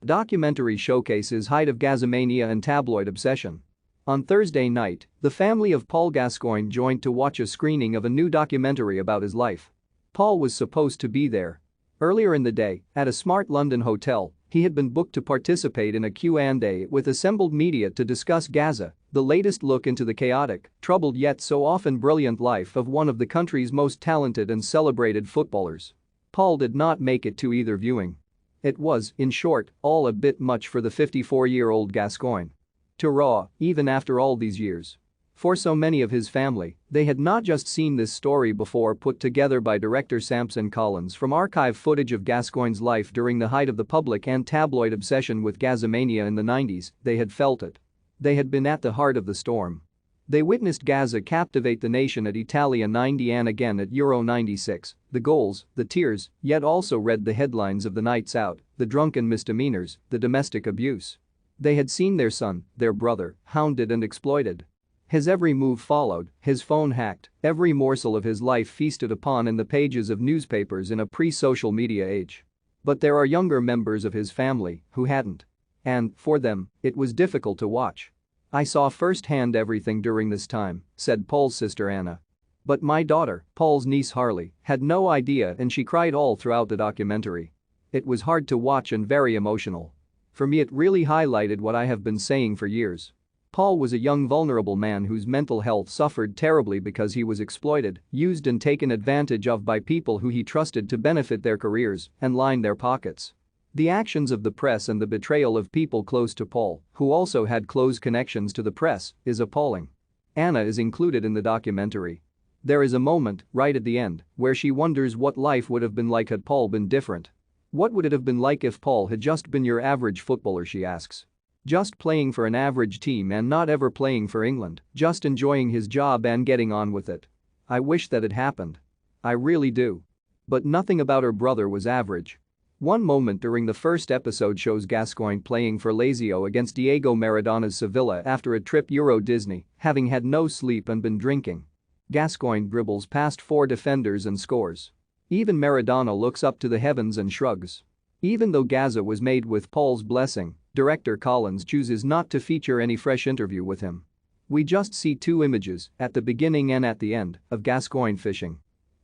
Documentary showcases height of Gazzamania and tabloid obsession. On Thursday night, the family of Paul Gascoigne joined to watch a screening of a new documentary about his life. Paul was supposed to be there. Earlier in the day, at a smart London hotel, he had been booked to participate in a Q&A with assembled media to discuss Gaza, the latest look into the chaotic, troubled yet so often brilliant life of one of the country's most talented and celebrated footballers. Paul did not make it to either viewing. It was, in short, all a bit much for the 54-year-old Gascoigne. Too raw, even after all these years. For so many of his family, they had not just seen this story before put together by director Samson Collins from archive footage of Gascoigne's life during the height of the public and tabloid obsession with Gazzamania in the 90s, they had felt it. They had been at the heart of the storm. They witnessed Gaza captivate the nation at Italia 90 and again at Euro 96, the goals, the tears, yet also read the headlines of the nights out, the drunken misdemeanors, the domestic abuse. They had seen their son, their brother, hounded and exploited. His every move followed, his phone hacked, every morsel of his life feasted upon in the pages of newspapers in a pre-social media age. But there are younger members of his family who hadn't. And, for them, it was difficult to watch. "I saw firsthand everything during this time," said Paul's sister Anna. But my daughter, Paul's niece Harley, had no idea and she cried all throughout the documentary. "It was hard to watch and very emotional. For me it really highlighted what I have been saying for years." Paul was a young vulnerable man whose mental health suffered terribly because he was exploited, used and taken advantage of by people who he trusted to benefit their careers and line their pockets. The actions of the press and the betrayal of people close to Paul, who also had close connections to the press, is appalling. Anna is included in the documentary. There is a moment, right at the end, where she wonders what life would have been like had Paul been different. What would it have been like if Paul had just been your average footballer, she asks. Just playing for an average team and not ever playing for England, just enjoying his job and getting on with it. I wish that had happened. I really do. But nothing about her brother was average. One moment during the first episode shows Gascoigne playing for Lazio against Diego Maradona's Sevilla after a trip Euro Disney, having had no sleep and been drinking. Gascoigne dribbles past 4 defenders and scores. Even Maradona looks up to the heavens and shrugs. Even though Gaza was made with Paul's blessing, director Collins chooses not to feature any fresh interview with him. We just see 2 images, at the beginning and at the end, of Gascoigne fishing.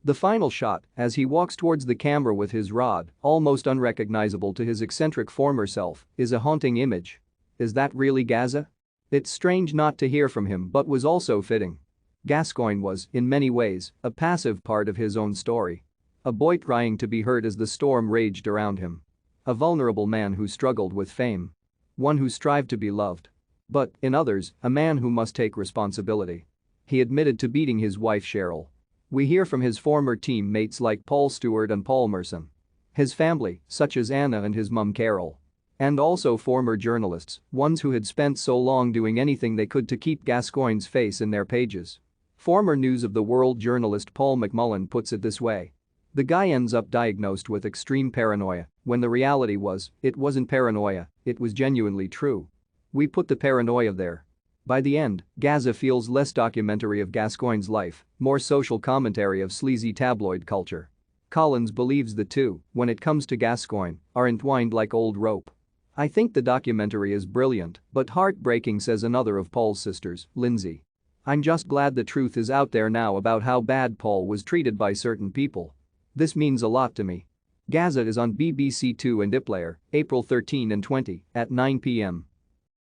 The final shot, as he walks towards the camera with his rod, almost unrecognizable to his eccentric former self, is a haunting image. Is that really Gaza? It's strange not to hear from him but was also fitting. Gascoigne was, in many ways, a passive part of his own story. A boy trying to be heard as the storm raged around him. A vulnerable man who struggled with fame. One who strived to be loved. But, in others, a man who must take responsibility. He admitted to beating his wife Cheryl. We hear from his former teammates like Paul Stewart and Paul Merson. His family, such as Anna and his mum Carol. And also former journalists, ones who had spent so long doing anything they could to keep Gascoigne's face in their pages. Former News of the World journalist Paul McMullen puts it this way. The guy ends up diagnosed with extreme paranoia, when the reality was, it wasn't paranoia, it was genuinely true. We put the paranoia there. By the end, Gaza feels less documentary of Gascoigne's life, more social commentary of sleazy tabloid culture. Collins believes the two, when it comes to Gascoigne, are entwined like old rope. I think the documentary is brilliant, but heartbreaking, says another of Paul's sisters, Lindsay. I'm just glad the truth is out there now about how bad Paul was treated by certain people. This means a lot to me. Gaza is on BBC Two and iPlayer, April 13 and 20 at 9 p.m.